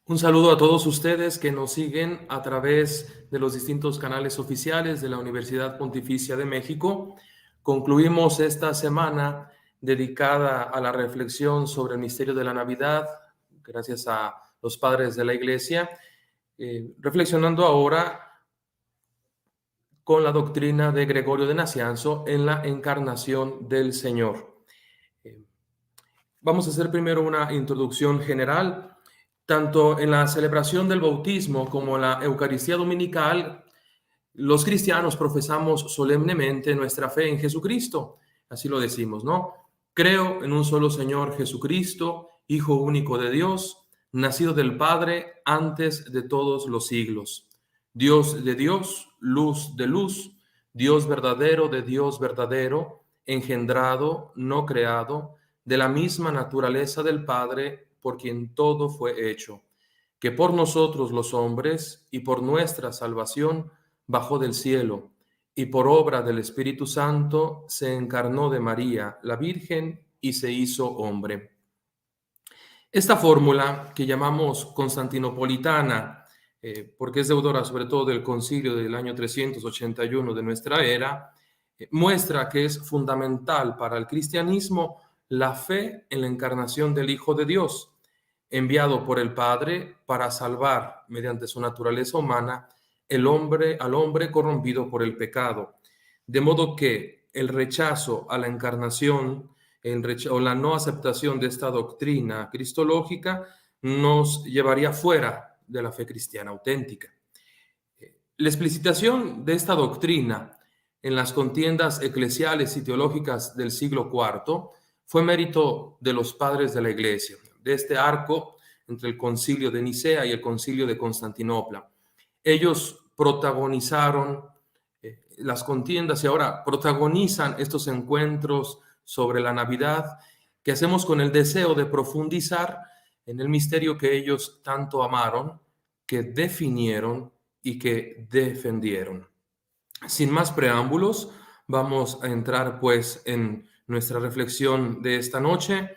Un saludo a todos ustedes que nos siguen a través de los distintos canales oficiales de la Universidad Pontificia de México. Concluimos esta semana dedicada a la reflexión sobre el misterio de la Navidad, gracias a los padres de la Iglesia, reflexionando ahora con la doctrina de Gregorio de Nacianzo en la encarnación del Señor. Vamos a hacer primero una introducción general. Tanto en la celebración del bautismo como en la Eucaristía dominical, los cristianos profesamos solemnemente nuestra fe en Jesucristo. Así lo decimos, ¿no? Creo en un solo Señor Jesucristo, Hijo único de Dios, nacido del Padre antes de todos los siglos. Dios de Dios, luz de luz, Dios verdadero de Dios verdadero, engendrado, no creado, de la misma naturaleza del Padre, por quien todo fue hecho, que por nosotros los hombres y por nuestra salvación bajó del cielo, y por obra del Espíritu Santo se encarnó de María, la Virgen, y se hizo hombre. Esta fórmula, que llamamos constantinopolitana, porque es deudora sobre todo del concilio del año 381 de nuestra era, muestra que es fundamental para el cristianismo la fe en la encarnación del Hijo de Dios, enviado por el Padre para salvar, mediante su naturaleza humana, al hombre corrompido por el pecado. De modo que el rechazo a la encarnación o la no aceptación de esta doctrina cristológica nos llevaría fuera de la fe cristiana auténtica. La explicitación de esta doctrina en las contiendas eclesiales y teológicas del siglo IV fue mérito de los padres de la Iglesia, de este arco entre el concilio de Nicea y el concilio de Constantinopla. Ellos protagonizaron las contiendas y ahora protagonizan estos encuentros sobre la Navidad que hacemos con el deseo de profundizar en el misterio que ellos tanto amaron, que definieron y que defendieron. Sin más preámbulos, vamos a entrar pues en nuestra reflexión de esta noche.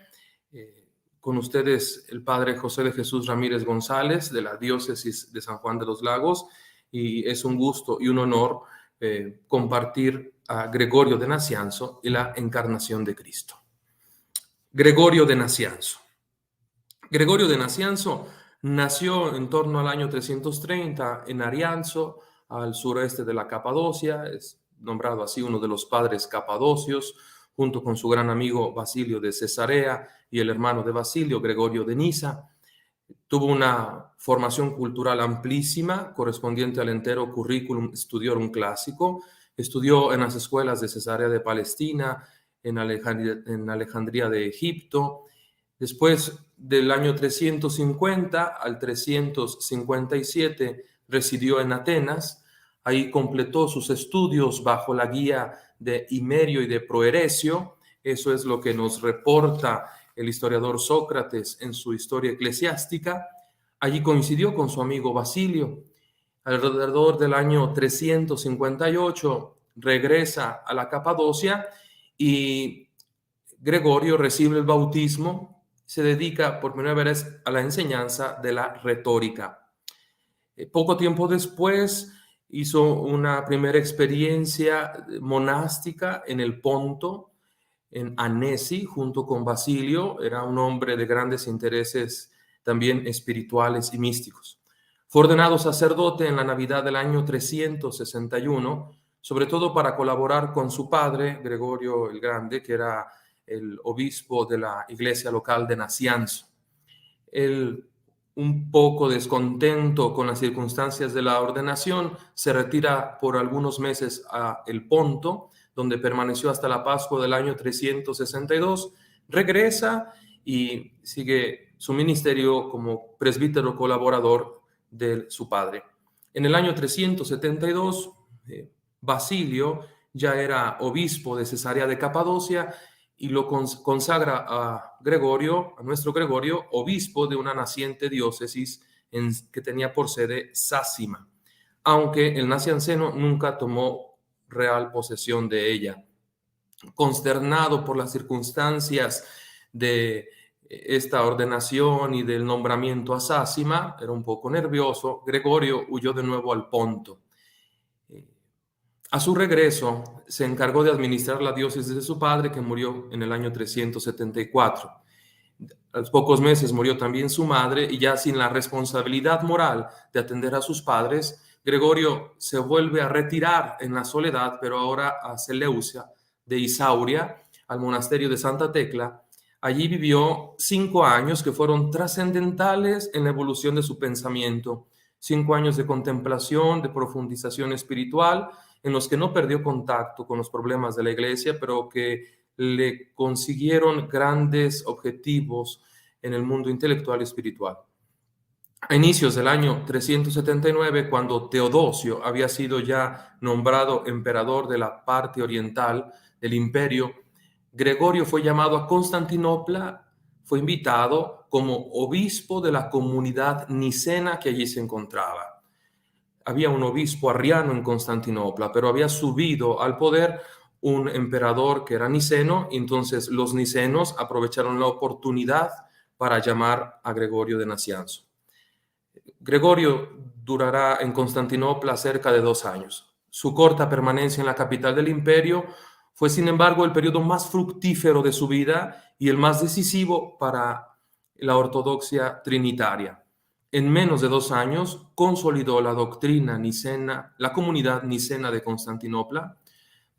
Con ustedes el padre José de Jesús Ramírez González de la diócesis de San Juan de los Lagos, y es un gusto y un honor compartir a Gregorio de Nacianzo y la encarnación de Cristo. Gregorio de Nacianzo. Gregorio de Nacianzo nació en torno al año 330 en Arianzo, al sureste de la Capadocia. Es nombrado así uno de los padres capadocios, junto con su gran amigo Basilio de Cesarea y el hermano de Basilio, Gregorio de Nisa. Tuvo una formación cultural amplísima, correspondiente al entero currículum studiorum clásico. Estudió en las escuelas de Cesarea de Palestina, en Alejandría de Egipto. Después del año 350 al 357 residió en Atenas. Ahí completó sus estudios bajo la guía de Himerio y de Proeresio. Eso es lo que nos reporta el historiador Sócrates en su Historia Eclesiástica. Allí coincidió con su amigo Basilio. Alrededor del año 358 regresa a la Capadocia y Gregorio recibe el bautismo. Se dedica por primera vez a la enseñanza de la retórica. Poco tiempo después hizo una primera experiencia monástica en el Ponto, en Annecy, junto con Basilio. Era un hombre de grandes intereses también espirituales y místicos. Fue ordenado sacerdote en la Navidad del año 361, sobre todo para colaborar con su padre, Gregorio el Grande, que era el obispo de la iglesia local de Nacianzo. Él, un poco descontento con las circunstancias de la ordenación, se retira por algunos meses a el Ponto, donde permaneció hasta la Pascua del año 362, regresa y sigue su ministerio como presbítero colaborador de su padre. En el año 372, Basilio ya era obispo de Cesarea de Capadocia y lo consagra a Gregorio, a nuestro Gregorio, obispo de una naciente diócesis que tenía por sede Sácima, aunque el nacianceno nunca tomó real posesión de ella. Consternado por las circunstancias de esta ordenación y del nombramiento a Sásima, era un poco nervioso, Gregorio huyó de nuevo al Ponto. A su regreso, se encargó de administrar la diócesis de su padre, que murió en el año 374. A los pocos meses murió también su madre, y ya sin la responsabilidad moral de atender a sus padres, Gregorio se vuelve a retirar en la soledad, pero ahora a Seleucia de Isauria, al monasterio de Santa Tecla. Allí vivió 5 años que fueron trascendentales en la evolución de su pensamiento, 5 años de contemplación, de profundización espiritual, en los que no perdió contacto con los problemas de la iglesia, pero que le consiguieron grandes objetivos en el mundo intelectual y espiritual. A inicios del año 379, cuando Teodosio había sido ya nombrado emperador de la parte oriental del imperio, Gregorio fue llamado a Constantinopla, fue invitado como obispo de la comunidad nicena que allí se encontraba. Había un obispo arriano en Constantinopla, pero había subido al poder un emperador que era niceno, y entonces los nicenos aprovecharon la oportunidad para llamar a Gregorio de Nacianzo. Gregorio durará en Constantinopla cerca de 2 años. Su corta permanencia en la capital del imperio fue, sin embargo, el periodo más fructífero de su vida y el más decisivo para la ortodoxia trinitaria. En menos de 2 años consolidó la doctrina nicena, la comunidad nicena de Constantinopla,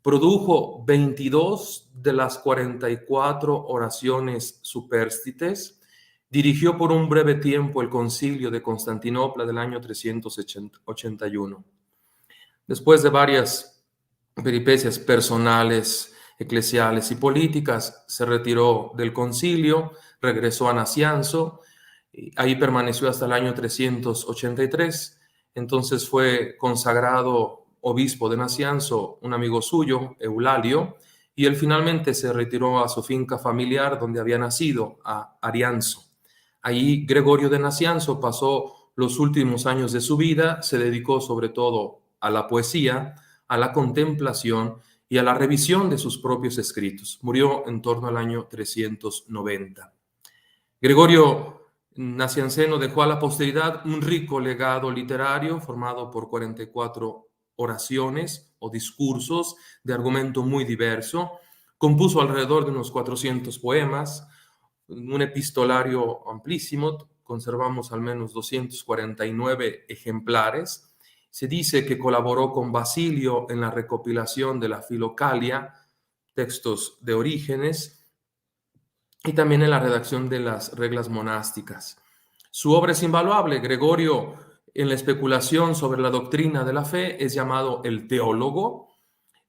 produjo 22 de las 44 oraciones supérstites, dirigió por un breve tiempo el concilio de Constantinopla del año 381. Después de varias peripecias personales, eclesiales y políticas, se retiró del concilio, regresó a Nacianzo, ahí permaneció hasta el año 383, entonces fue consagrado obispo de Nacianzo un amigo suyo, Eulalio, y él finalmente se retiró a su finca familiar donde había nacido, a Arianzo. Ahí Gregorio de Nacianzo pasó los últimos años de su vida, se dedicó sobre todo a la poesía, a la contemplación y a la revisión de sus propios escritos. Murió en torno al año 390. Gregorio Nacianceno dejó a la posteridad un rico legado literario formado por 44 oraciones o discursos de argumento muy diverso. Compuso alrededor de unos 400 poemas, un epistolario amplísimo, conservamos al menos 249 ejemplares. Se dice que colaboró con Basilio en la recopilación de la Filocalia, textos de Orígenes, y también en la redacción de las reglas monásticas. Su obra es invaluable. Gregorio, en la especulación sobre la doctrina de la fe, es llamado el teólogo.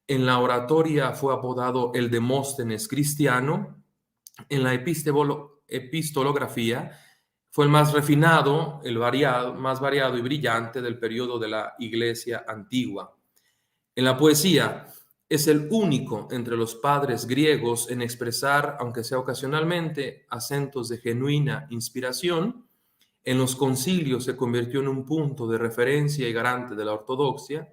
En la oratoria fue apodado el Demóstenes cristiano. En la epistolografía fue el más refinado, más variado y brillante del periodo de la Iglesia antigua. En la poesía es el único entre los padres griegos en expresar, aunque sea ocasionalmente, acentos de genuina inspiración. En los concilios se convirtió en un punto de referencia y garante de la ortodoxia.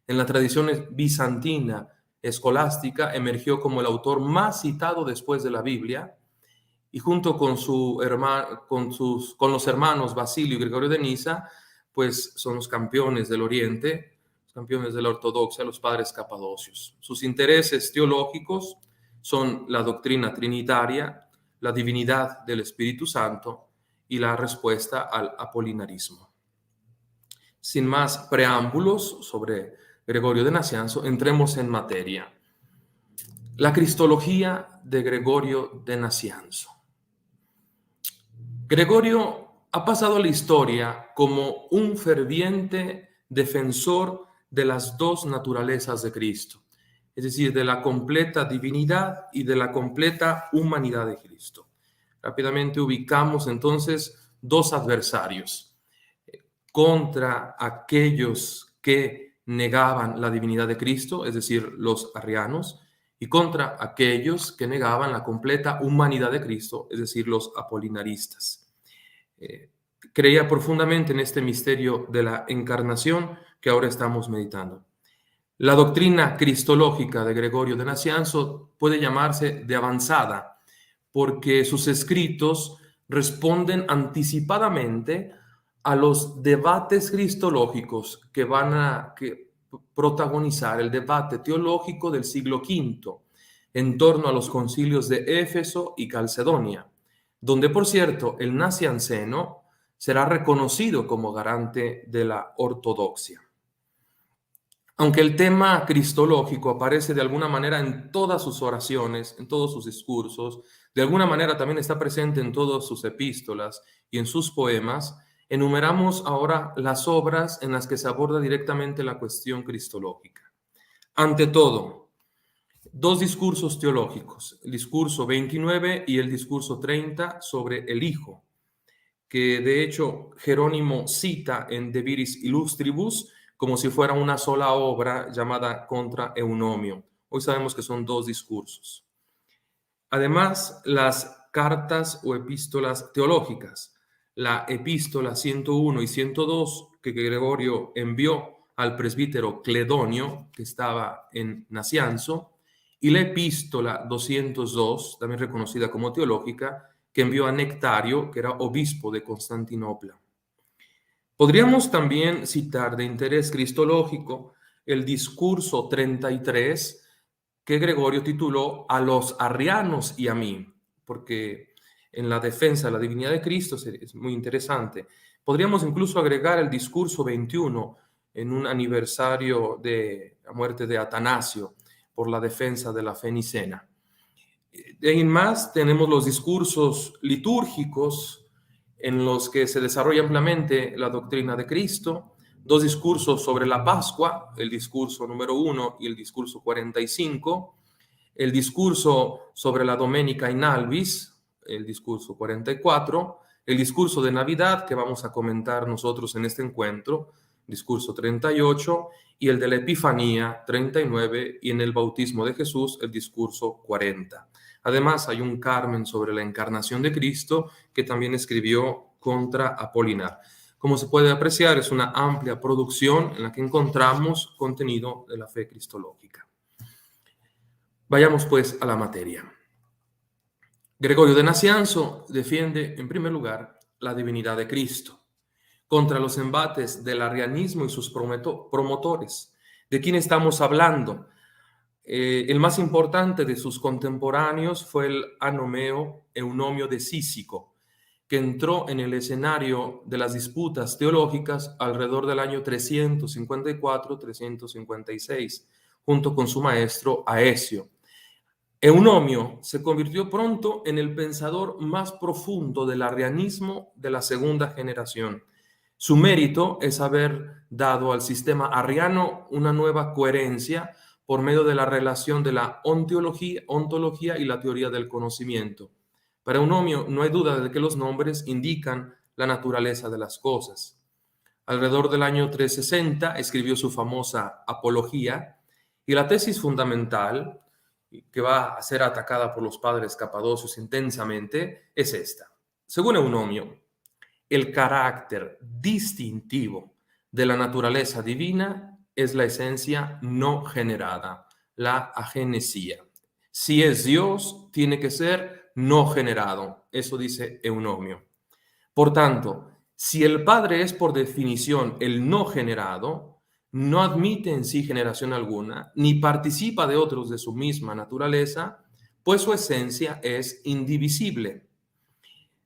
En la tradición bizantina escolástica emergió como el autor más citado después de la Biblia, y junto con los hermanos Basilio y Gregorio de Nisa, pues son los campeones del Oriente, los campeones de la ortodoxia, los padres capadocios. Sus intereses teológicos son la doctrina trinitaria, la divinidad del Espíritu Santo y la respuesta al apolinarismo. Sin más preámbulos sobre Gregorio de Nacianzo, entremos en materia. La cristología de Gregorio de Nacianzo. Gregorio ha pasado a la historia como un ferviente defensor de las dos naturalezas de Cristo, es decir, de la completa divinidad y de la completa humanidad de Cristo. Rápidamente ubicamos entonces dos adversarios contra aquellos que negaban la divinidad de Cristo, es decir, los arrianos, y contra aquellos que negaban la completa humanidad de Cristo, es decir, los apolinaristas. Creía profundamente en este misterio de la encarnación que ahora estamos meditando. La doctrina cristológica de Gregorio de Nacianzo puede llamarse de avanzada, porque sus escritos responden anticipadamente a los debates cristológicos que van a protagonizar el debate teológico del siglo V en torno a los concilios de Éfeso y Calcedonia, donde, por cierto, el nacianceno será reconocido como garante de la ortodoxia. Aunque el tema cristológico aparece de alguna manera en todas sus oraciones, en todos sus discursos, de alguna manera también está presente en todas sus epístolas y en sus poemas, enumeramos ahora las obras en las que se aborda directamente la cuestión cristológica. Ante todo, dos discursos teológicos, el discurso 29 y el discurso 30 sobre el Hijo, que de hecho Jerónimo cita en De Viris Illustribus como si fuera una sola obra llamada Contra Eunomio. Hoy sabemos que son dos discursos. Además, las cartas o epístolas teológicas, la epístola 101 y 102 que Gregorio envió al presbítero Cledonio, que estaba en Nacianzo, y la epístola 202, también reconocida como teológica, que envió a Nectario, que era obispo de Constantinopla. Podríamos también citar de interés cristológico el discurso 33 que Gregorio tituló A los arrianos y a mí, porque en la defensa de la divinidad de Cristo es muy interesante. Podríamos incluso agregar el discurso 21 en un aniversario de la muerte de Atanasio por la defensa de la fe nicena. De ahí en más tenemos los discursos litúrgicos en los que se desarrolla ampliamente la doctrina de Cristo, dos discursos sobre la Pascua, el discurso número 1 y el discurso 45, el discurso sobre la Domenica in Albis, el discurso 44, el discurso de Navidad que vamos a comentar nosotros en este encuentro, discurso 38, y el de la Epifanía 39, y en el bautismo de Jesús el discurso 40. Además, hay un Carmen sobre la encarnación de Cristo que también escribió contra Apolinar. Como se puede apreciar, es una amplia producción en la que encontramos contenido de la fe cristológica. Vayamos pues a la materia. Gregorio de Nacianzo defiende, en primer lugar, la divinidad de Cristo contra los embates del arrianismo y sus promotores. ¿De quién estamos hablando? El más importante de sus contemporáneos fue el anomeo Eunomio de Cícico, que entró en el escenario de las disputas teológicas alrededor del año 354-356, junto con su maestro Aesio. Eunomio se convirtió pronto en el pensador más profundo del arrianismo de la segunda generación. Su mérito es haber dado al sistema arriano una nueva coherencia por medio de la relación de la ontología y la teoría del conocimiento. Para Eunomio no hay duda de que los nombres indican la naturaleza de las cosas. Alrededor del año 360 escribió su famosa Apología, y la tesis fundamental, que va a ser atacada por los padres capadocios intensamente, es esta. Según Eunomio, el carácter distintivo de la naturaleza divina es la esencia no generada, la agenesía. Si es Dios, tiene que ser no generado. Eso dice Eunomio. Por tanto, si el Padre es por definición el no generado, no admite en sí generación alguna, ni participa de otros de su misma naturaleza, pues su esencia es indivisible.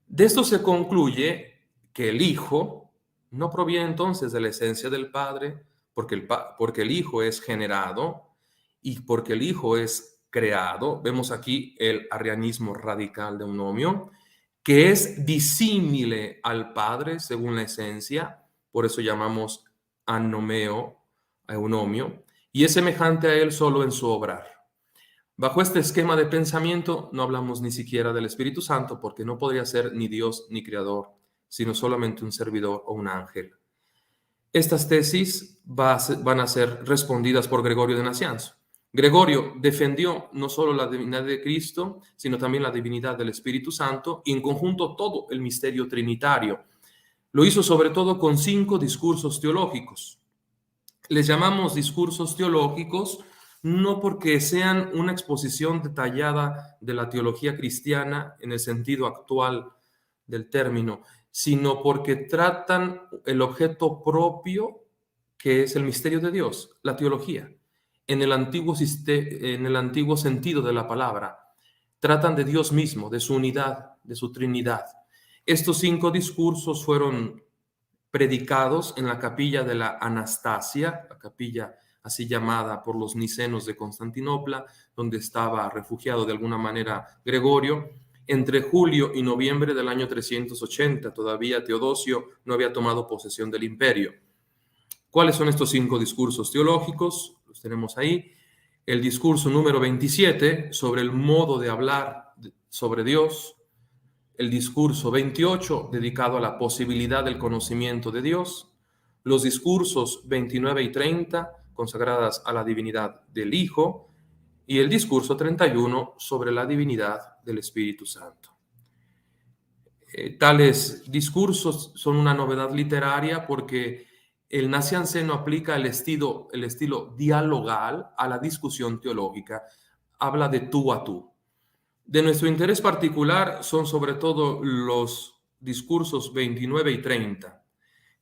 De esto se concluye que el Hijo no proviene entonces de la esencia del Padre, porque el Hijo es generado y porque el Hijo es creado. Vemos aquí el arrianismo radical de Eunomio, que es disímile al Padre según la esencia, por eso llamamos anomeo a Eunomio, y es semejante a él solo en su obrar. Bajo este esquema de pensamiento no hablamos ni siquiera del Espíritu Santo, porque no podría ser ni Dios ni Creador, sino solamente un servidor o un ángel. Estas tesis van a ser respondidas por Gregorio de Nacianzo. Gregorio defendió no solo la divinidad de Cristo, sino también la divinidad del Espíritu Santo y en conjunto todo el misterio trinitario. Lo hizo sobre todo con 5 discursos teológicos. Les llamamos discursos teológicos no porque sean una exposición detallada de la teología cristiana en el sentido actual del término, sino porque tratan el objeto propio que es el misterio de Dios, la teología, en el antiguo sentido de la palabra. Tratan de Dios mismo, de su unidad, de su Trinidad. Estos 5 discursos fueron predicados en la capilla de la Anastasia, la capilla así llamada por los nicenos de Constantinopla, donde estaba refugiado de alguna manera Gregorio, entre julio y noviembre del año 380. Todavía Teodosio no había tomado posesión del imperio. ¿Cuáles son estos 5 discursos teológicos? Los tenemos ahí. El discurso número 27 sobre el modo de hablar sobre Dios. El discurso 28 dedicado a la posibilidad del conocimiento de Dios. Los discursos 29 y 30 consagradas a la divinidad del Hijo. Y el discurso 31 sobre la divinidad del Espíritu Santo. Tales discursos son una novedad literaria porque el nacianceno aplica el estilo dialogal a la discusión teológica. Habla de tú a tú. De nuestro interés particular son sobre todo los discursos 29 y 30.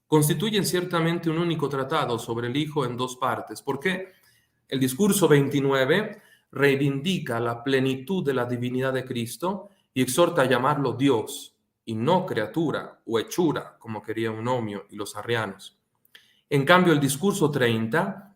Constituyen ciertamente un único tratado sobre el Hijo en 2 partes. ¿Por qué? El discurso 29 reivindica la plenitud de la divinidad de Cristo y exhorta a llamarlo Dios y no criatura o hechura, como quería Eunomio y los arrianos. En cambio, el discurso 30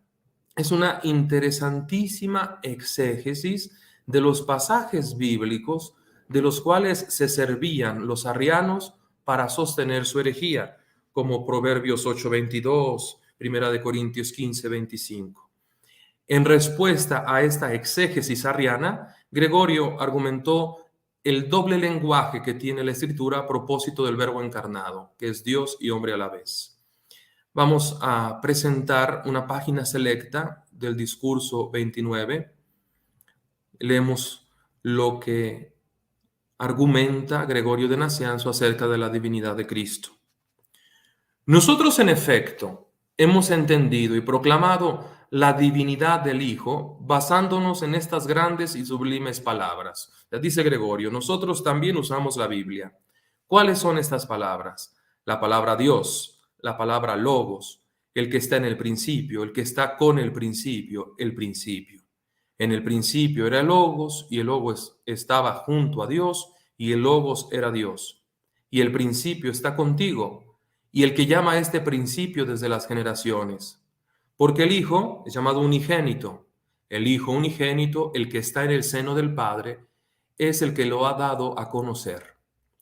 es una interesantísima exégesis de los pasajes bíblicos de los cuales se servían los arrianos para sostener su herejía, como Proverbios 8:22, Primera de Corintios 15:25. En respuesta a esta exégesis arriana, Gregorio argumentó el doble lenguaje que tiene la Escritura a propósito del Verbo encarnado, que es Dios y hombre a la vez. Vamos a presentar una página selecta del discurso 29. Leemos lo que argumenta Gregorio de Nacianzo acerca de la divinidad de Cristo. Nosotros, en efecto, hemos entendido y proclamado la divinidad del Hijo basándonos en estas grandes y sublimes palabras. Dice Gregorio, nosotros también usamos la Biblia. ¿Cuáles son estas palabras? La palabra Dios, la palabra Logos, el que está en el principio, el que está con el principio, el principio. En el principio era el Logos, y el Logos estaba junto a Dios, y el Logos era Dios. Y el principio está contigo, y el que llama a este principio desde las generaciones. Porque el Hijo es llamado unigénito. El Hijo unigénito, el que está en el seno del Padre, es el que lo ha dado a conocer.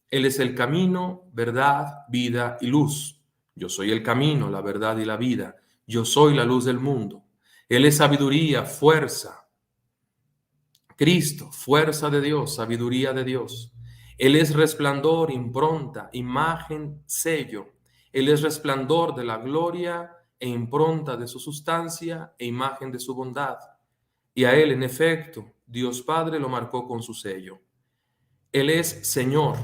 Él es el camino, verdad, vida y luz. Yo soy el camino, la verdad y la vida. Yo soy la luz del mundo. Él es sabiduría, fuerza. Cristo, fuerza de Dios, sabiduría de Dios. Él es resplandor, impronta, imagen, sello. Él es resplandor de la gloria e impronta de su sustancia e imagen de su bondad. Y a Él, en efecto, Dios Padre lo marcó con su sello. Él es Señor,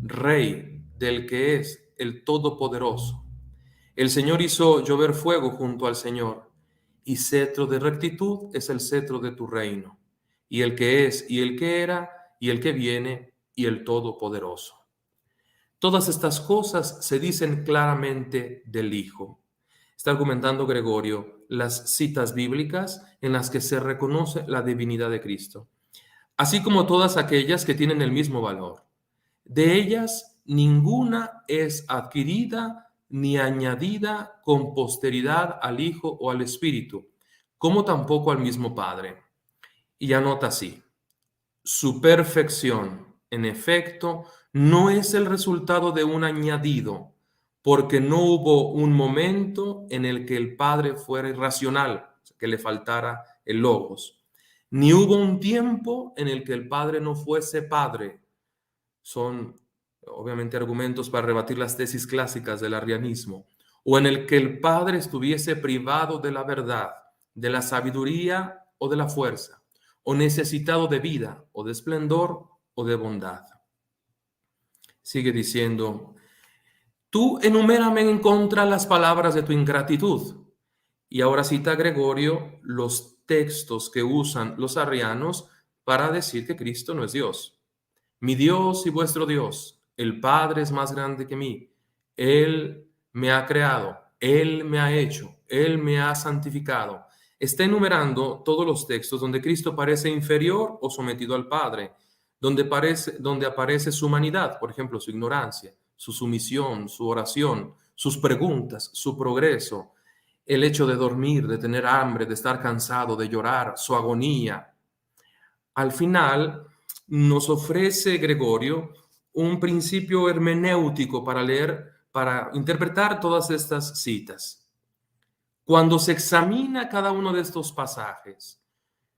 Rey, del que es el Todopoderoso. El Señor hizo llover fuego junto al Señor, y cetro de rectitud es el cetro de tu reino, y el que es, y el que era, y el que viene, y el Todopoderoso. Todas estas cosas se dicen claramente del Hijo. Está argumentando Gregorio las citas bíblicas en las que se reconoce la divinidad de Cristo, así como todas aquellas que tienen el mismo valor. De ellas, ninguna es adquirida ni añadida con posteridad al Hijo o al Espíritu, como tampoco al mismo Padre. Y anota así: su perfección, en efecto, no es el resultado de un añadido, porque no hubo un momento en el que el Padre fuera irracional, que le faltara el logos, ni hubo un tiempo en el que el Padre no fuese Padre. Son obviamente argumentos para rebatir las tesis clásicas del arrianismo, o en el que el Padre estuviese privado de la verdad, de la sabiduría o de la fuerza, o necesitado de vida, o de esplendor, o de bondad. Sigue diciendo, tú enumérame en contra las palabras de tu ingratitud, Y ahora cita Gregorio los textos que usan los arrianos para decir que Cristo no es Dios. Mi Dios y vuestro Dios, el Padre es más grande que mí. Él me ha creado, Él me ha hecho, Él me ha santificado. Está enumerando todos los textos donde Cristo parece inferior o sometido al Padre, donde aparece su humanidad, por ejemplo, su ignorancia, su sumisión, su oración, sus preguntas, su progreso, el hecho de dormir, de tener hambre, de estar cansado, de llorar, su agonía. Al final nos ofrece Gregorio un principio hermenéutico para leer, para interpretar todas estas citas. Cuando se examina cada uno de estos pasajes,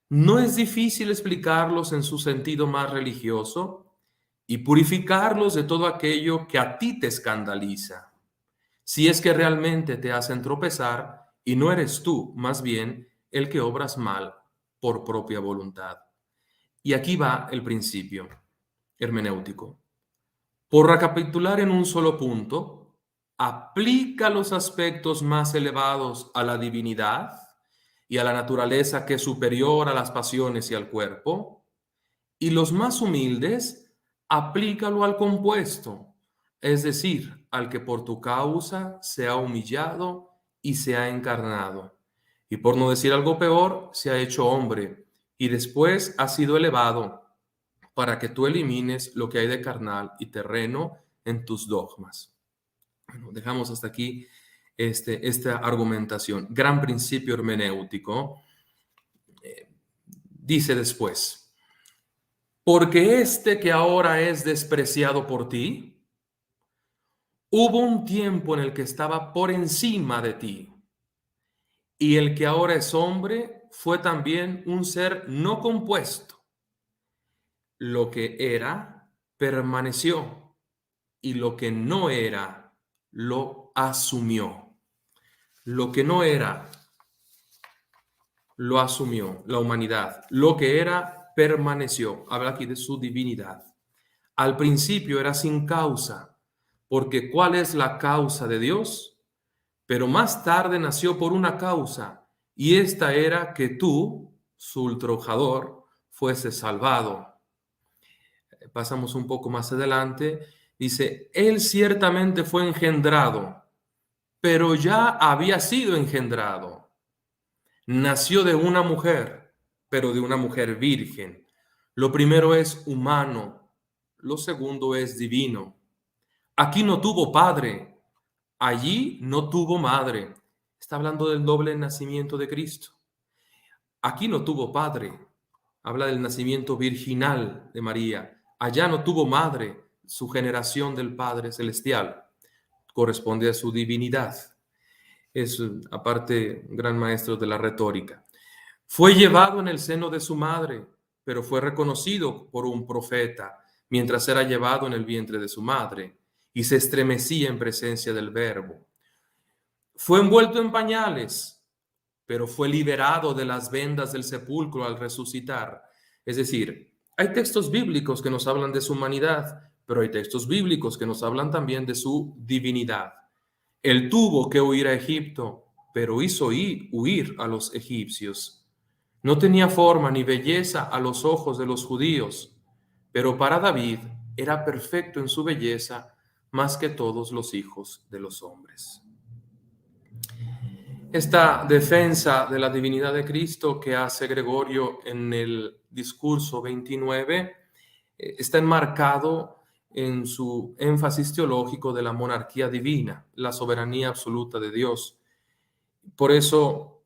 no es difícil explicarlos en su sentido más religioso y purificarlos de todo aquello que a ti te escandaliza, si es que realmente te hacen tropezar y no eres tú, más bien, el que obras mal por propia voluntad. Y aquí va el principio hermenéutico. Por recapitular en un solo punto, aplica los aspectos más elevados a la divinidad y a la naturaleza que es superior a las pasiones y al cuerpo, y los más humildes, aplícalo al compuesto, es decir, al que por tu causa se ha humillado y se ha encarnado, y por no decir algo peor, se ha hecho hombre, y después ha sido elevado para que tú elimines lo que hay de carnal y terreno en tus dogmas. Bueno, dejamos hasta aquí esta argumentación. Gran principio hermenéutico. Dice después, porque este que ahora es despreciado por ti, hubo un tiempo en el que estaba por encima de ti, y el que ahora es hombre fue también un ser no compuesto. Lo que era permaneció, y lo que no era lo asumió. Lo que no era lo asumió la humanidad. Lo que era permaneció. Habla aquí de su divinidad. Al principio era sin causa, porque ¿cuál es la causa de Dios? Pero más tarde nació por una causa, y esta era que tú, su ultrajador, fuese salvado. Pasamos un poco más adelante, dice, él ciertamente fue engendrado, pero ya había sido engendrado. Nació de una mujer, pero de una mujer virgen. Lo primero es humano, lo segundo es divino. Aquí no tuvo padre, allí no tuvo madre. Está hablando del doble nacimiento de Cristo. Aquí no tuvo padre, habla del nacimiento virginal de María. Allá no tuvo madre, su generación del Padre Celestial corresponde a su divinidad. Es, aparte, un gran maestro de la retórica. Fue llevado en el seno de su madre, pero fue reconocido por un profeta mientras era llevado en el vientre de su madre y se estremecía en presencia del Verbo. Fue envuelto en pañales, pero fue liberado de las vendas del sepulcro al resucitar. Es decir, hay textos bíblicos que nos hablan de su humanidad, pero hay textos bíblicos que nos hablan también de su divinidad. Él tuvo que huir a Egipto, pero hizo huir a los egipcios. No tenía forma ni belleza a los ojos de los judíos, pero para David era perfecto en su belleza más que todos los hijos de los hombres. Esta defensa de la divinidad de Cristo que hace Gregorio en el discurso 29 está enmarcado en su énfasis teológico de la monarquía divina, la soberanía absoluta de Dios. Por eso,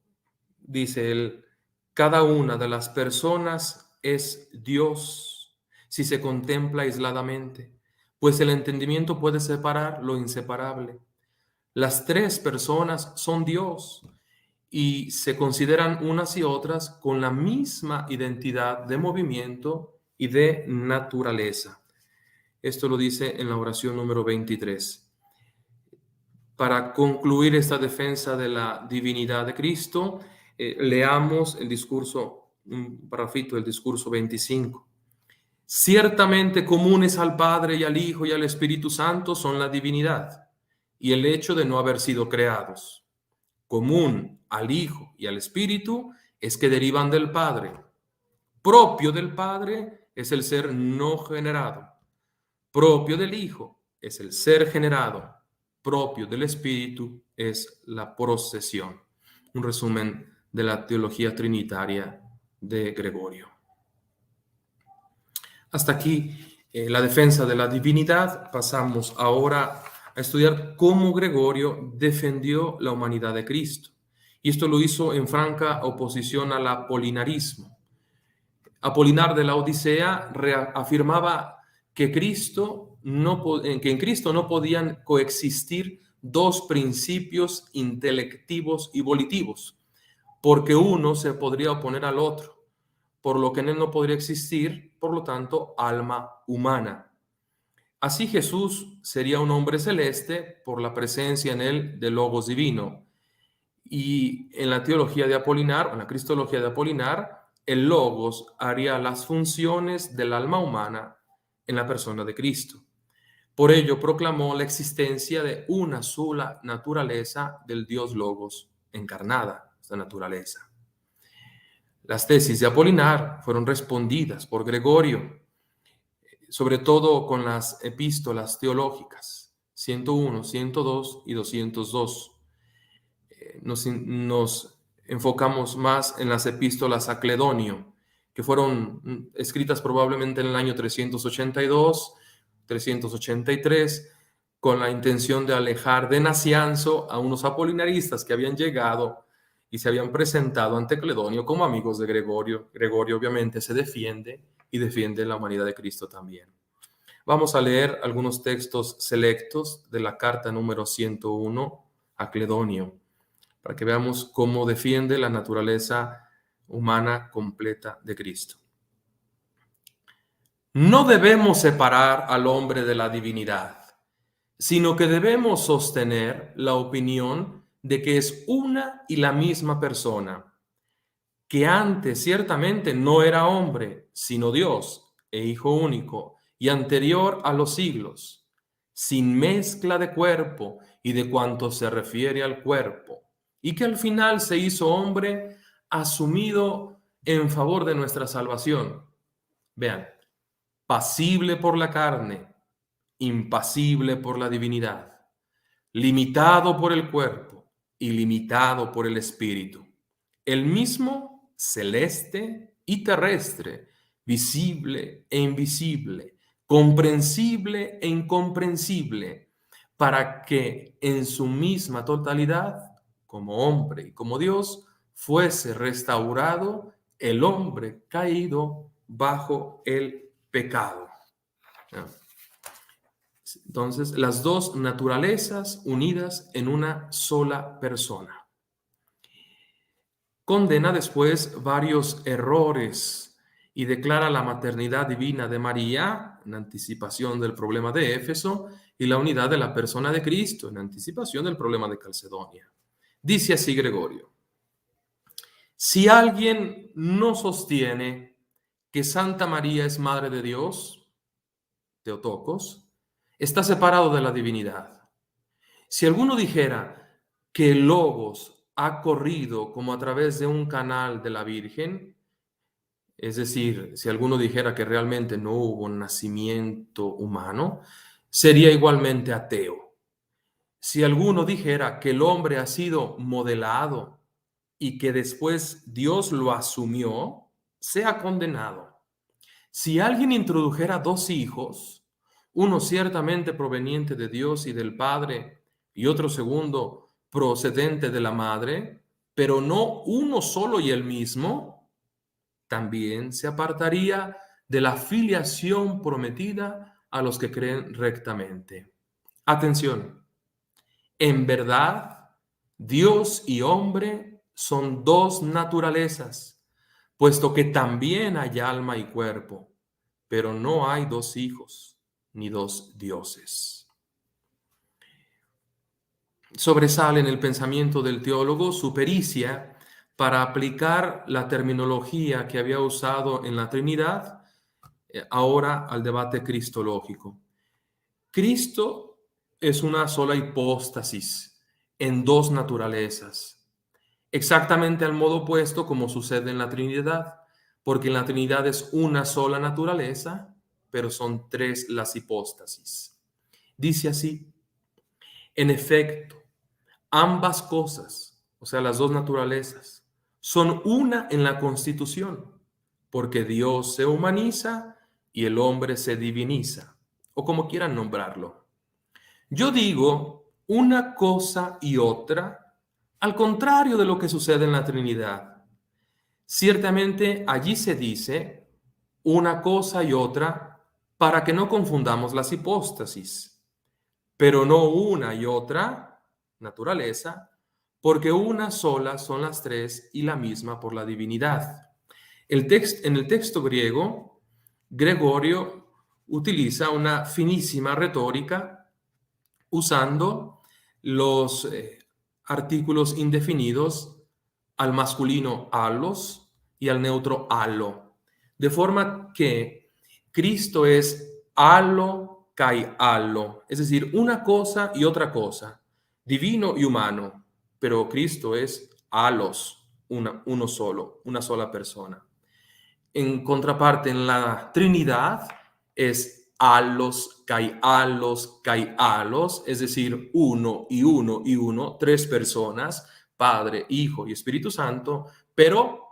dice él, cada una de las personas es Dios si se contempla aisladamente, pues el entendimiento puede separar lo inseparable. Las tres personas son Dios y se consideran unas y otras con la misma identidad de movimiento y de naturaleza. Esto lo dice en la oración número 23. Para concluir esta defensa de la divinidad de Cristo, leamos el discurso, un parrafito del discurso 25. Ciertamente comunes al Padre y al Hijo y al Espíritu Santo son la divinidad y el hecho de no haber sido creados. común al Hijo y al Espíritu es que derivan del Padre. Propio del Padre es el ser no generado. Propio del Hijo es el ser generado. Propio del Espíritu es la procesión. Un resumen de la teología trinitaria de Gregorio. Hasta aquí la defensa de la divinidad. Pasamos ahora a estudiar cómo Gregorio defendió la humanidad de Cristo. Y esto lo hizo en franca oposición al apolinarismo. Apolinar de la Odisea afirmaba que en Cristo no podían coexistir dos principios intelectivos y volitivos, porque uno se podría oponer al otro, por lo que en él no podría existir, por lo tanto, alma humana. Así Jesús sería un hombre celeste por la presencia en él del Logos divino. Y en la teología de Apolinar, o en la cristología de Apolinar, el Logos haría las funciones del alma humana en la persona de Cristo. Por ello proclamó la existencia de una sola naturaleza del Dios Logos encarnada, esta naturaleza. Las tesis de Apolinar fueron respondidas por Gregorio, sobre todo con las epístolas teológicas 101, 102 y 202. Nos enfocamos más en las epístolas a Cledonio, que fueron escritas probablemente en el año 382, 383, con la intención de alejar de Nacianzo a unos apolinaristas que habían llegado y se habían presentado ante Cledonio como amigos de Gregorio. Gregorio obviamente se defiende y defiende la humanidad de Cristo también. Vamos a leer algunos textos selectos de la carta número 101 a Cledonio, para que veamos cómo defiende la naturaleza humana completa de Cristo. No debemos separar al hombre de la divinidad, sino que debemos sostener la opinión de que es una y la misma persona, que antes ciertamente no era hombre, sino Dios e Hijo único, y anterior a los siglos, sin mezcla de cuerpo y de cuanto se refiere al cuerpo, y que al final se hizo hombre asumido en favor de nuestra salvación. Vean, pasible por la carne, impasible por la divinidad, limitado por el cuerpo y limitado por el espíritu. El mismo celeste y terrestre, visible e invisible, comprensible e incomprensible, para que en su misma totalidad, como hombre y como Dios, fuese restaurado el hombre caído bajo el pecado. Entonces, las dos naturalezas unidas en una sola persona. Condena después varios errores y declara la maternidad divina de María en anticipación del problema de Éfeso y la unidad de la persona de Cristo en anticipación del problema de Calcedonia. Dice así Gregorio: si alguien no sostiene que Santa María es Madre de Dios, Theotokos, está separado de la divinidad. Si alguno dijera que el Logos ha corrido como a través de un canal de la Virgen, es decir, si alguno dijera que realmente no hubo un nacimiento humano, sería igualmente ateo. Si alguno dijera que el hombre ha sido modelado y que después Dios lo asumió, sea condenado. Si alguien introdujera dos hijos, uno ciertamente proveniente de Dios y del Padre, y otro segundo procedente de la Madre, pero no uno solo y el mismo, también se apartaría de la filiación prometida a los que creen rectamente. Atención, en verdad, Dios y hombre son dos naturalezas, puesto que también hay alma y cuerpo, pero no hay dos hijos ni dos dioses. Sobresale en el pensamiento del teólogo su pericia para aplicar la terminología que había usado en la Trinidad, ahora al debate cristológico. Cristo es una sola hipóstasis en dos naturalezas, exactamente al modo opuesto como sucede en la Trinidad, porque en la Trinidad es una sola naturaleza, pero son tres las hipóstasis. Dice así: en efecto, ambas cosas, o sea, las dos naturalezas, son una en la constitución, porque Dios se humaniza y el hombre se diviniza, o como quieran nombrarlo. Yo digo una cosa y otra, al contrario de lo que sucede en la Trinidad. Ciertamente allí se dice una cosa y otra para que no confundamos las hipóstasis, pero no una y otra naturaleza, porque una sola son las tres y la misma por la divinidad. En el texto griego, Gregorio utiliza una finísima retórica usando los artículos indefinidos al masculino allos y al neutro allo, de forma que Cristo es allo kai allo, es decir, una cosa y otra cosa, divino y humano, pero Cristo es allos, uno solo, una sola persona. En contraparte, en la Trinidad es kai alos, es decir, uno y uno y uno, tres personas, Padre, Hijo y Espíritu Santo, pero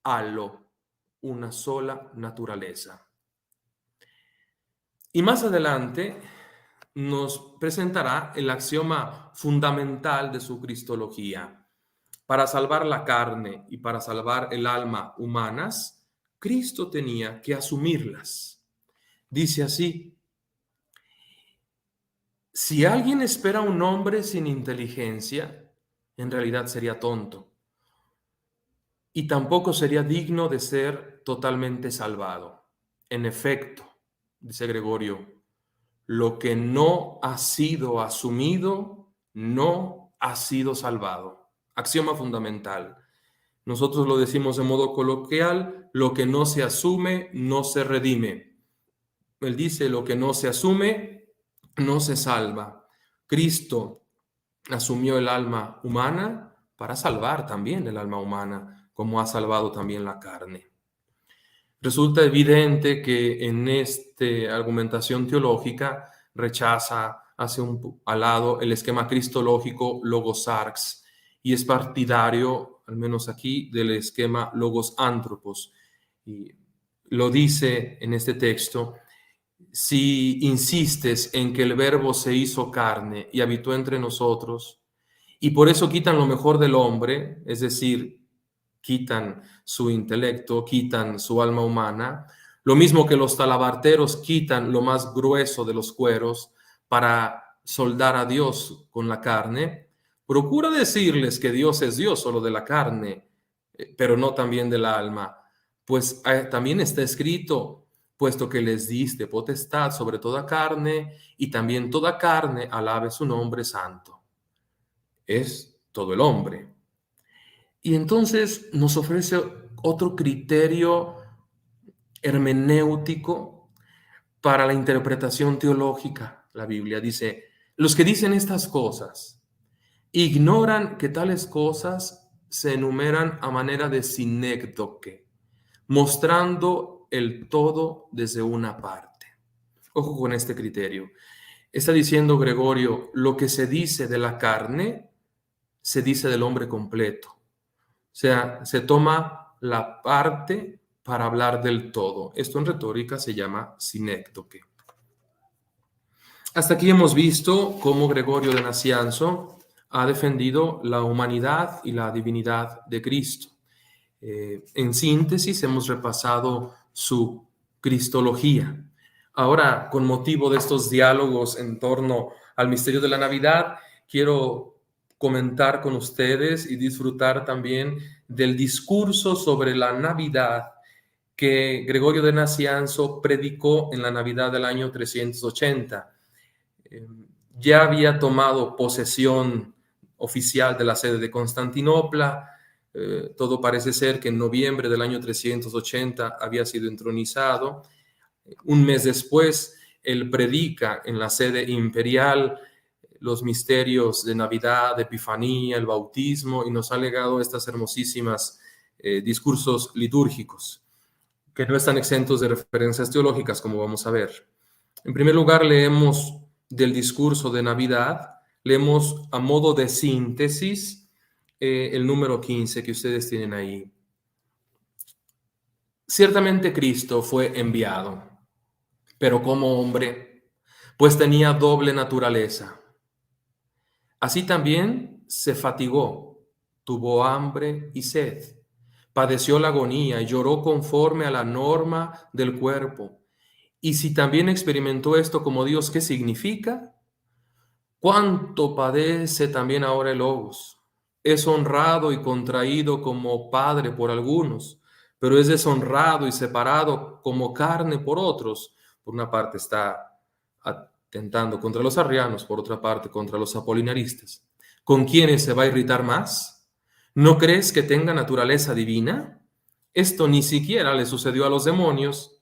allo, una sola naturaleza. Y más adelante nos presentará el axioma fundamental de su cristología. Para salvar la carne y para salvar el alma humanas, Cristo tenía que asumirlas. Dice así: si alguien espera a un hombre sin inteligencia, en realidad sería tonto y tampoco sería digno de ser totalmente salvado. En efecto, dice Gregorio, lo que no ha sido asumido no ha sido salvado. Axioma fundamental. Nosotros lo decimos de modo coloquial: lo que no se asume no se redime. Él dice: lo que no se asume no se salva. Cristo asumió el alma humana para salvar también el alma humana, como ha salvado también la carne. Resulta evidente que en esta argumentación teológica rechaza, hace al lado el esquema cristológico logos arx y es partidario, al menos aquí, del esquema logos anthropos. Y lo dice en este texto: si insistes en que el verbo se hizo carne y habitó entre nosotros, y por eso quitan lo mejor del hombre, es decir, quitan su intelecto, quitan su alma humana, lo mismo que los talabarteros quitan lo más grueso de los cueros para soldar a Dios con la carne, procura decirles que Dios es Dios solo de la carne, pero no también del alma, pues también está escrito: puesto que les diste potestad sobre toda carne, y también toda carne alabe su nombre santo. Es todo el hombre. Y entonces nos ofrece otro criterio hermenéutico para la interpretación teológica. La Biblia dice: los que dicen estas cosas ignoran que tales cosas se enumeran a manera de sinécdoque, mostrando el todo desde una parte. Ojo con este criterio. Está diciendo Gregorio: lo que se dice de la carne, se dice del hombre completo. O sea, se toma la parte para hablar del todo. Esto en retórica se llama sinécdoque. Hasta aquí hemos visto cómo Gregorio de Nacianzo ha defendido la humanidad y la divinidad de Cristo. En síntesis, hemos repasado su cristología. Ahora, con motivo de estos diálogos en torno al misterio de la Navidad, quiero comentar con ustedes y disfrutar también del discurso sobre la Navidad que Gregorio de Nacianzo predicó en la Navidad del año 380. Ya había tomado posesión oficial de la sede de Constantinopla. Todo parece ser que en noviembre del año 380 había sido entronizado. Un mes después, él predica en la sede imperial los misterios de Navidad, de Epifanía, el bautismo, y nos ha legado estas hermosísimas discursos litúrgicos, que no están exentos de referencias teológicas, como vamos a ver. En primer lugar, leemos del discurso de Navidad, leemos a modo de síntesis el número 15 que ustedes tienen ahí. Ciertamente Cristo fue enviado, pero como hombre, pues tenía doble naturaleza. Así también se fatigó, tuvo hambre y sed, padeció la agonía y lloró conforme a la norma del cuerpo. Y si también experimentó esto como Dios, ¿qué significa? ¿Cuánto padece también ahora el Logos? Es honrado y contraído como padre por algunos, pero es deshonrado y separado como carne por otros. Por una parte está atentando contra los arrianos, por otra parte contra los apolinaristas. ¿Con quiénes se va a irritar más? ¿No crees que tenga naturaleza divina? Esto ni siquiera le sucedió a los demonios.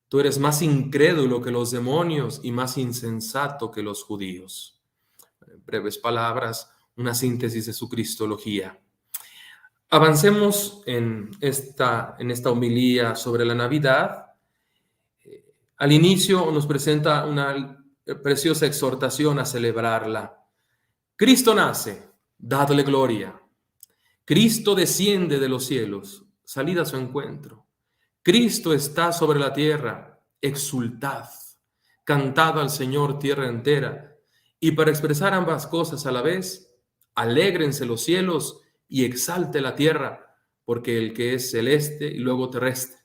Tú eres más incrédulo que los demonios y más insensato que los judíos. En breves palabras, una síntesis de su cristología. Avancemos en esta homilía sobre la Navidad. Al inicio nos presenta una preciosa exhortación a celebrarla. Cristo nace, dadle gloria. Cristo desciende de los cielos, salid a su encuentro. Cristo está sobre la tierra, exultad. Cantad al Señor tierra entera. Y para expresar ambas cosas a la vez, alégrense los cielos y exalte la tierra, porque el que es celeste y luego terrestre,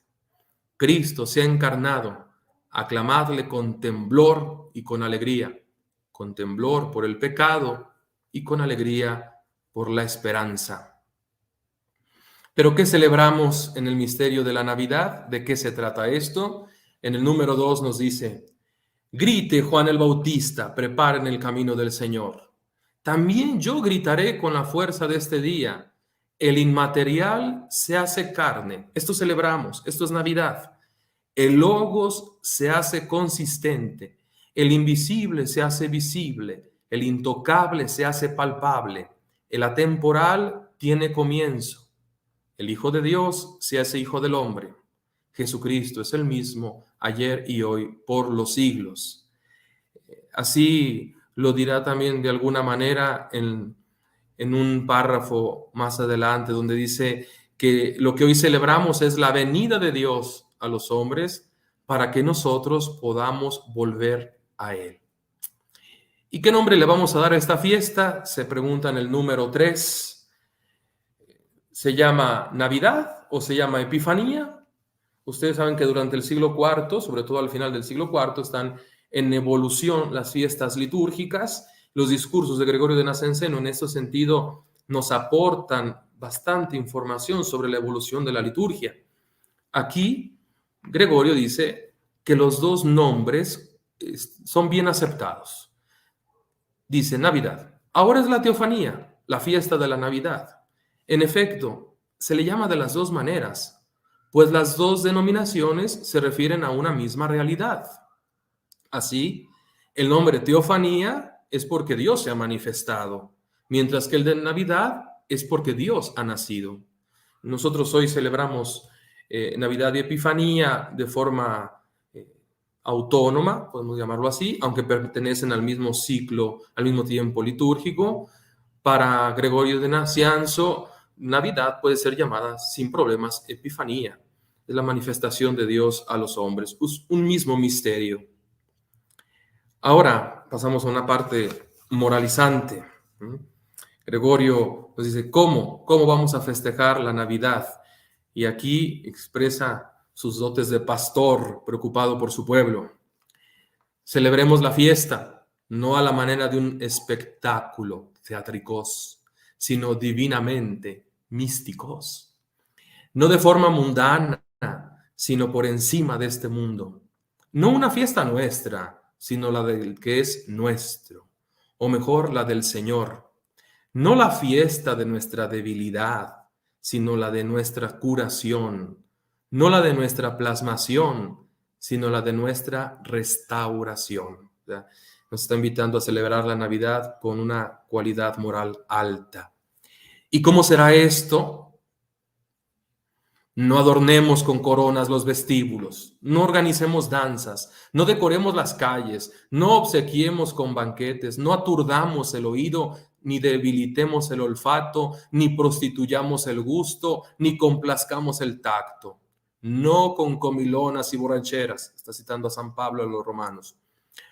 Cristo se ha encarnado, aclamadle con temblor y con alegría, con temblor por el pecado y con alegría por la esperanza. ¿Pero qué celebramos en el misterio de la Navidad? ¿De qué se trata esto? En el número 2 nos dice: grite Juan el Bautista, preparen el camino del Señor. También yo gritaré con la fuerza de este día. El inmaterial se hace carne. Esto celebramos, esto es Navidad. El Logos se hace consistente. El invisible se hace visible. El intocable se hace palpable. El atemporal tiene comienzo. El Hijo de Dios se hace Hijo del Hombre. Jesucristo es el mismo ayer y hoy por los siglos. Así lo dirá también de alguna manera en un párrafo más adelante, donde dice que lo que hoy celebramos es la venida de Dios a los hombres para que nosotros podamos volver a Él. ¿Y qué nombre le vamos a dar a esta fiesta? Se pregunta en el número 3. ¿Se llama Navidad o se llama Epifanía? Ustedes saben que durante el siglo IV, sobre todo al final del siglo IV, están en evolución las fiestas litúrgicas. Los discursos de Gregorio de Nacianceno en ese sentido nos aportan bastante información sobre la evolución de la liturgia. Aquí Gregorio dice que los dos nombres son bien aceptados. Dice Navidad. Ahora es la teofanía, la fiesta de la Navidad. En efecto, se le llama de las dos maneras, pues las dos denominaciones se refieren a una misma realidad. Así, el nombre teofanía es porque Dios se ha manifestado, mientras que el de Navidad es porque Dios ha nacido. Nosotros hoy celebramos Navidad y Epifanía de forma autónoma, podemos llamarlo así, aunque pertenecen al mismo ciclo, al mismo tiempo litúrgico. Para Gregorio de Nacianzo, Navidad puede ser llamada sin problemas Epifanía. Es la manifestación de Dios a los hombres, un mismo misterio. Ahora pasamos a una parte moralizante. Gregorio nos dice, ¿cómo vamos a festejar la Navidad? Y aquí expresa sus dotes de pastor preocupado por su pueblo. Celebremos la fiesta, no a la manera de un espectáculo teatricos, sino divinamente místicos. No de forma mundana, sino por encima de este mundo. No una fiesta nuestra, sino la del que es nuestro, o mejor, la del Señor. No la fiesta de nuestra debilidad, sino la de nuestra curación. No la de nuestra plasmación, sino la de nuestra restauración. Nos está invitando a celebrar la Navidad con una cualidad moral alta. ¿Y cómo será esto? No adornemos con coronas los vestíbulos, no organicemos danzas, no decoremos las calles, no obsequiemos con banquetes, no aturdamos el oído, ni debilitemos el olfato, ni prostituyamos el gusto, ni complazcamos el tacto. No con comilonas y borracheras, está citando a San Pablo a los romanos.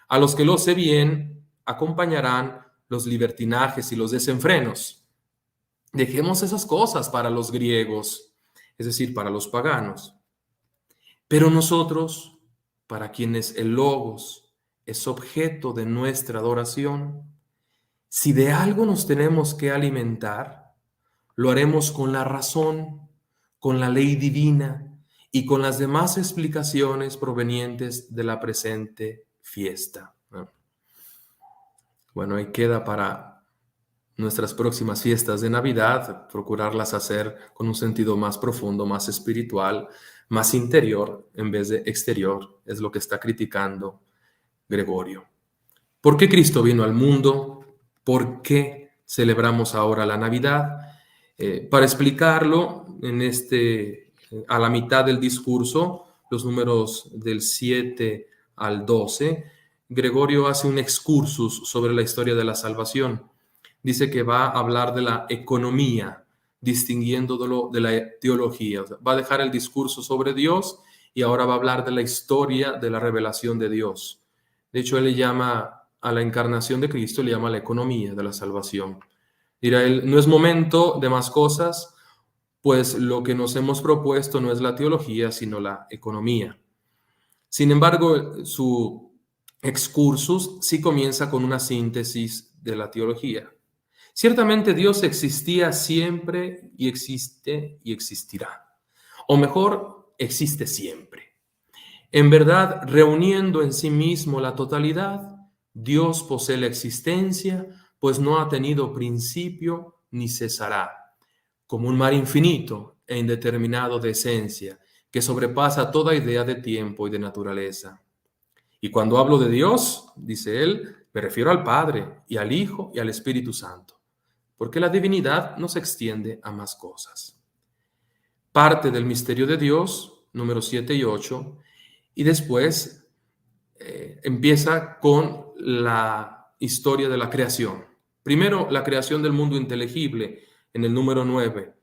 A los que lo sé bien acompañarán los libertinajes y los desenfrenos. Dejemos esas cosas para los griegos, es decir, para los paganos. Pero nosotros, para quienes el Logos es objeto de nuestra adoración, si de algo nos tenemos que alimentar, lo haremos con la razón, con la ley divina y con las demás explicaciones provenientes de la presente fiesta. Bueno, ahí queda para nuestras próximas fiestas de Navidad, procurarlas hacer con un sentido más profundo, más espiritual, más interior en vez de exterior, es lo que está criticando Gregorio. ¿Por qué Cristo vino al mundo? ¿Por qué celebramos ahora la Navidad? Para explicarlo, a la mitad del discurso, los números del 7 al 12, Gregorio hace un excursus sobre la historia de la salvación. Dice que va a hablar de la economía, distinguiéndolo de la teología. O sea, va a dejar el discurso sobre Dios y ahora va a hablar de la historia de la revelación de Dios. De hecho, él le llama a la encarnación de Cristo, le llama la economía de la salvación. Dirá él, no es momento de más cosas, pues lo que nos hemos propuesto no es la teología, sino la economía. Sin embargo, su excursus sí comienza con una síntesis de la teología. Ciertamente Dios existía siempre y existe y existirá. O mejor, existe siempre. En verdad, reuniendo en sí mismo la totalidad, Dios posee la existencia, pues no ha tenido principio ni cesará, como un mar infinito e indeterminado de esencia, que sobrepasa toda idea de tiempo y de naturaleza. Y cuando hablo de Dios, dice él, me refiero al Padre y al Hijo y al Espíritu Santo, porque la divinidad no se extiende a más cosas. Parte del misterio de Dios, números 7 y 8, y después empieza con la historia de la creación. Primero, la creación del mundo inteligible, en el número 9.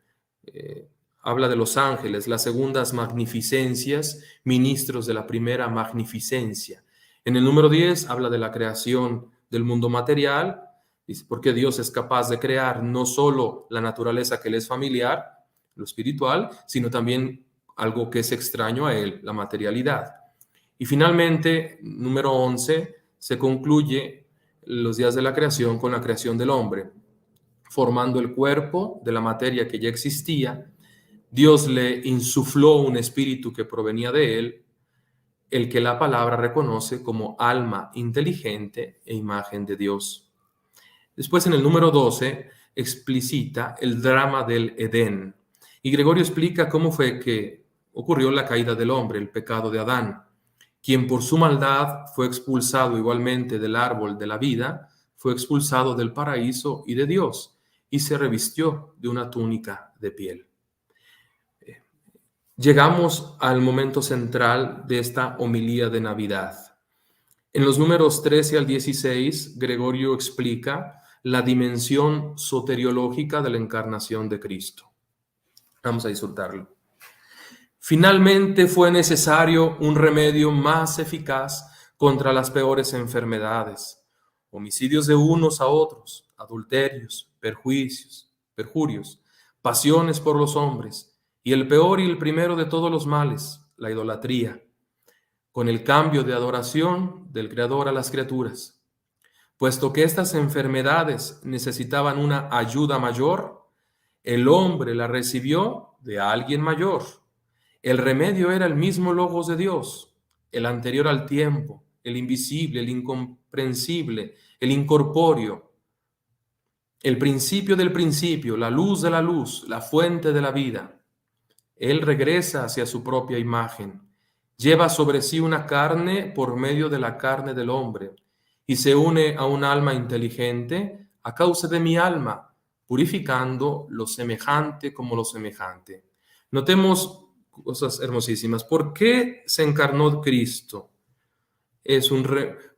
Habla de los ángeles, las segundas magnificencias, ministros de la primera magnificencia. En el número 10 habla de la creación del mundo material, porque Dios es capaz de crear no solo la naturaleza que le es familiar, lo espiritual, sino también algo que es extraño a él, la materialidad. Y finalmente, número 11, se concluye los días de la creación con la creación del hombre, formando el cuerpo de la materia que ya existía. Dios le insufló un espíritu que provenía de él, el que la palabra reconoce como alma inteligente e imagen de Dios. Después, en el número 12, explicita el drama del Edén. Y Gregorio explica cómo fue que ocurrió la caída del hombre, el pecado de Adán, quien por su maldad fue expulsado igualmente del árbol de la vida, fue expulsado del paraíso y de Dios, y se revistió de una túnica de piel. Llegamos al momento central de esta homilía de Navidad. En los números 13 al 16, Gregorio explica la dimensión soteriológica de la encarnación de Cristo. Vamos a disfrutarlo. Finalmente fue necesario un remedio más eficaz contra las peores enfermedades, homicidios de unos a otros, adulterios, perjurios, pasiones por los hombres, y el peor y el primero de todos los males, la idolatría, con el cambio de adoración del Creador a las criaturas. Puesto que estas enfermedades necesitaban una ayuda mayor, el hombre la recibió de alguien mayor. El remedio era el mismo Logos de Dios, el anterior al tiempo, el invisible, el incomprensible, el incorpóreo, el principio del principio, la luz de la luz, la fuente de la vida. Él regresa hacia su propia imagen, lleva sobre sí una carne por medio de la carne del hombre, y se une a un alma inteligente a causa de mi alma, purificando lo semejante como lo semejante. Notemos cosas hermosísimas. ¿Por qué se encarnó Cristo? Es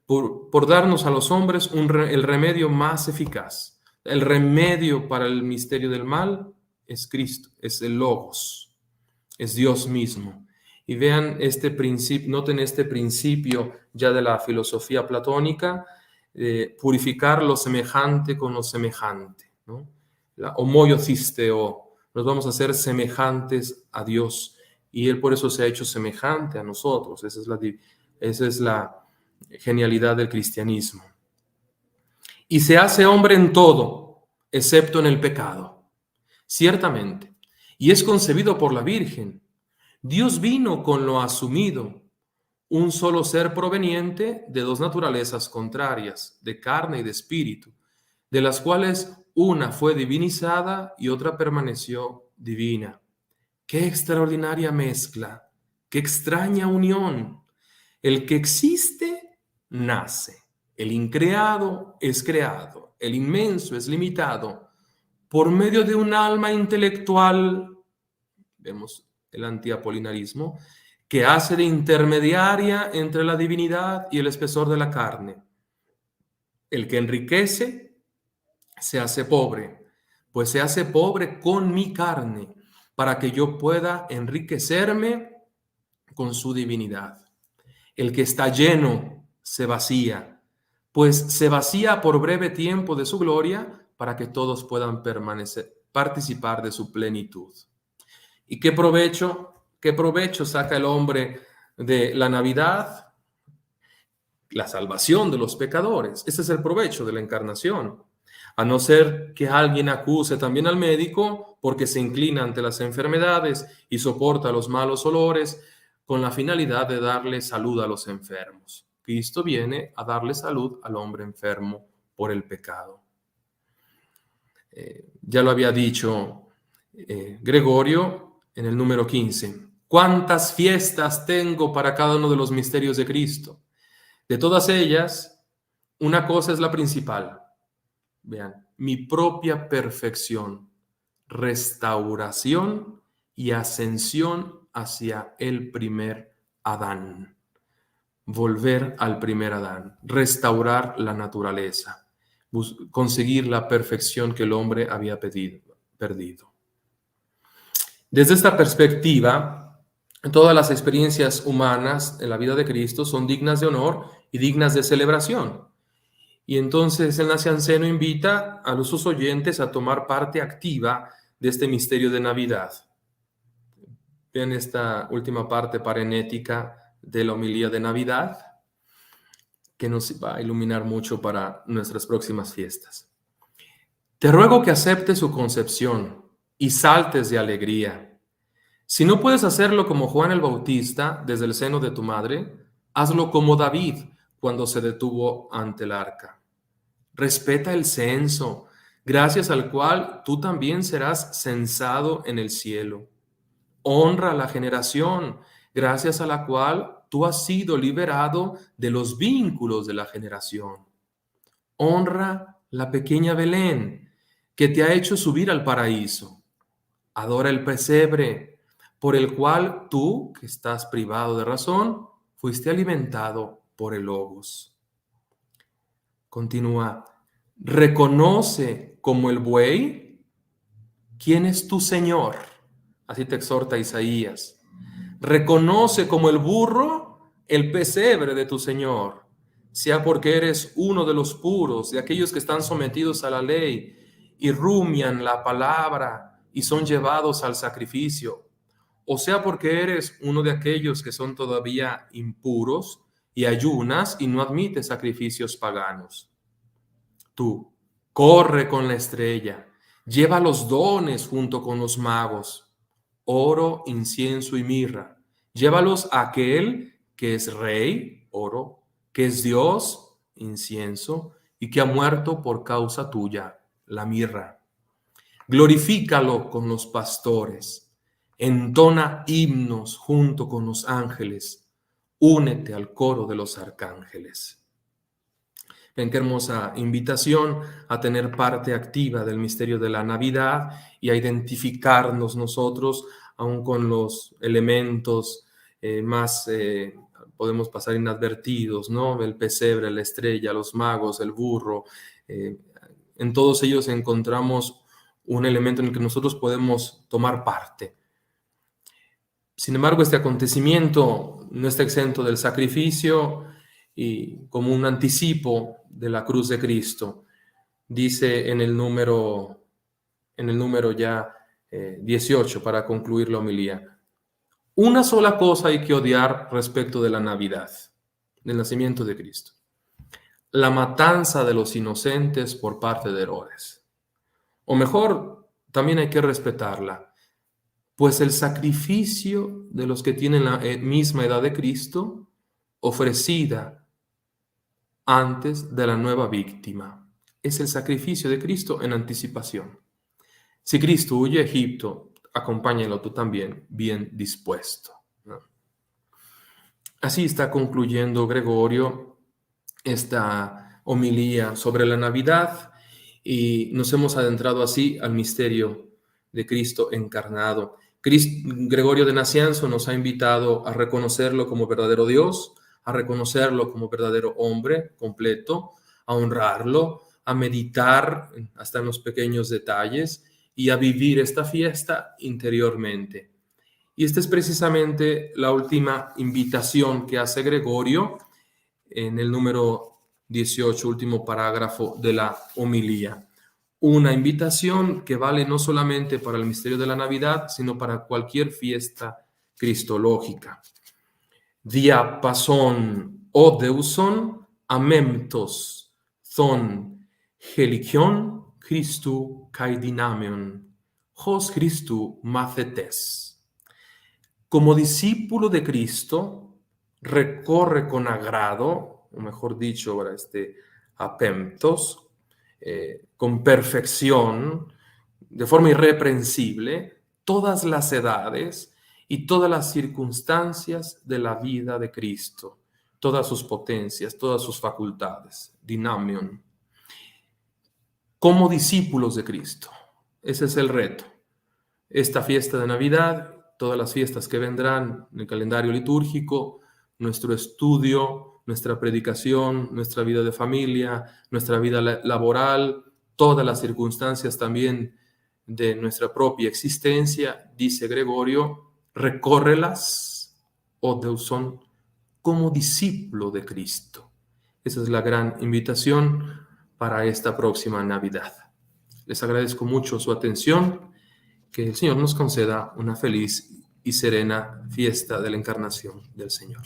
por darnos a los hombres el remedio más eficaz. El remedio para el misterio del mal es Cristo, es el Logos, es Dios mismo. Y vean este principio, noten este principio ya de la filosofía platónica, purificar lo semejante con lo semejante, ¿no? La homoiocisteo, nos vamos a hacer semejantes a Dios y Él por eso se ha hecho semejante a nosotros. Esa es la genialidad del cristianismo. Y se hace hombre en todo, excepto en el pecado, ciertamente, y es concebido por la Virgen. Dios vino con lo asumido, un solo ser proveniente de dos naturalezas contrarias, de carne y de espíritu, de las cuales una fue divinizada y otra permaneció divina. ¡Qué extraordinaria mezcla! ¡Qué extraña unión! El que existe, nace. El increado es creado. El inmenso es limitado. Por medio de un alma intelectual, vemos el antiapolinarismo, que hace de intermediaria entre la divinidad y el espesor de la carne. El que enriquece se hace pobre, pues se hace pobre con mi carne, para que yo pueda enriquecerme con su divinidad. El que está lleno se vacía, pues se vacía por breve tiempo de su gloria para que todos puedan participar de su plenitud. ¿Y qué provecho saca el hombre de la Navidad? La salvación de los pecadores. Ese es el provecho de la encarnación. A no ser que alguien acuse también al médico porque se inclina ante las enfermedades y soporta los malos olores con la finalidad de darle salud a los enfermos. Cristo viene a darle salud al hombre enfermo por el pecado. Ya lo había dicho Gregorio en el número 15. ¿Cuántas fiestas tengo para cada uno de los misterios de Cristo? De todas ellas, una cosa es la principal. Vean, mi propia perfección, restauración y ascensión hacia el primer Adán. Volver al primer Adán, restaurar la naturaleza, conseguir la perfección que el hombre había perdido. Desde esta perspectiva, todas las experiencias humanas en la vida de Cristo son dignas de honor y dignas de celebración. Y entonces el Nacianceno invita a sus oyentes a tomar parte activa de este misterio de Navidad. Vean esta última parte parenética de la homilía de Navidad, que nos va a iluminar mucho para nuestras próximas fiestas. Te ruego que aceptes su concepción y saltes de alegría. Si no puedes hacerlo como Juan el Bautista desde el seno de tu madre, hazlo como David cuando se detuvo ante el arca. Respeta el censo, gracias al cual tú también serás censado en el cielo. Honra la generación, gracias a la cual tú has sido liberado de los vínculos de la generación. Honra la pequeña Belén, que te ha hecho subir al paraíso. Adora el pesebre, por el cual tú, que estás privado de razón, fuiste alimentado por el Logos. Continúa, reconoce como el buey quién es tu Señor. Así te exhorta Isaías. Reconoce como el burro el pesebre de tu Señor, sea porque eres uno de los puros, de aquellos que están sometidos a la ley y rumian la palabra y son llevados al sacrificio, o sea porque eres uno de aquellos que son todavía impuros y ayunas y no admites sacrificios paganos. Tú, corre con la estrella, lleva los dones junto con los magos, oro, incienso y mirra. Llévalos a aquel que es rey, oro, que es Dios, incienso, y que ha muerto por causa tuya, la mirra. Glorifícalo con los pastores, entona himnos junto con los ángeles, únete al coro de los arcángeles. Ven qué hermosa invitación a tener parte activa del misterio de la Navidad y a identificarnos nosotros aún con los elementos más, podemos pasar inadvertidos, ¿no? El pesebre, la estrella, los magos, el burro. eh, en todos ellos encontramos un elemento en el que nosotros podemos tomar parte. Sin embargo, este acontecimiento no está exento del sacrificio y como un anticipo de la cruz de Cristo. Dice en el número ya 18, para concluir la homilía: una sola cosa hay que odiar respecto de la Navidad, del nacimiento de Cristo: la matanza de los inocentes por parte de Herodes. O mejor, también hay que respetarla, pues el sacrificio de los que tienen la misma edad de Cristo, ofrecida antes de la nueva víctima, es el sacrificio de Cristo en anticipación. Si Cristo huye a Egipto, acompáñalo tú también, bien dispuesto, ¿no? Así está concluyendo Gregorio esta homilía sobre la Navidad y nos hemos adentrado así al misterio de Cristo encarnado. Gregorio de Nacianzo nos ha invitado a reconocerlo como verdadero Dios, a reconocerlo como verdadero hombre completo, a honrarlo, a meditar hasta en los pequeños detalles y a vivir esta fiesta interiormente. Y esta es precisamente la última invitación que hace Gregorio en el número 18, último parágrafo de la homilía. Una invitación que vale no solamente para el misterio de la Navidad, sino para cualquier fiesta cristológica. Diapason odeuson amemptos thon helikion Christu kai dynamion hos Christu macetes. Como discípulo de Cristo, recorre con agrado, o mejor dicho, ahora apemptos, con perfección, de forma irreprensible, todas las edades y todas las circunstancias de la vida de Cristo, todas sus potencias, todas sus facultades, dinamion, como discípulos de Cristo. Ese es el reto. Esta fiesta de Navidad, todas las fiestas que vendrán en el calendario litúrgico, nuestro estudio, nuestra predicación, nuestra vida de familia, nuestra vida laboral, todas las circunstancias también de nuestra propia existencia, dice Gregorio, recórrelas, odeuson, como discípulo de Cristo. Esa es la gran invitación para esta próxima Navidad. Les agradezco mucho su atención. Que el Señor nos conceda una feliz y serena fiesta de la encarnación del Señor.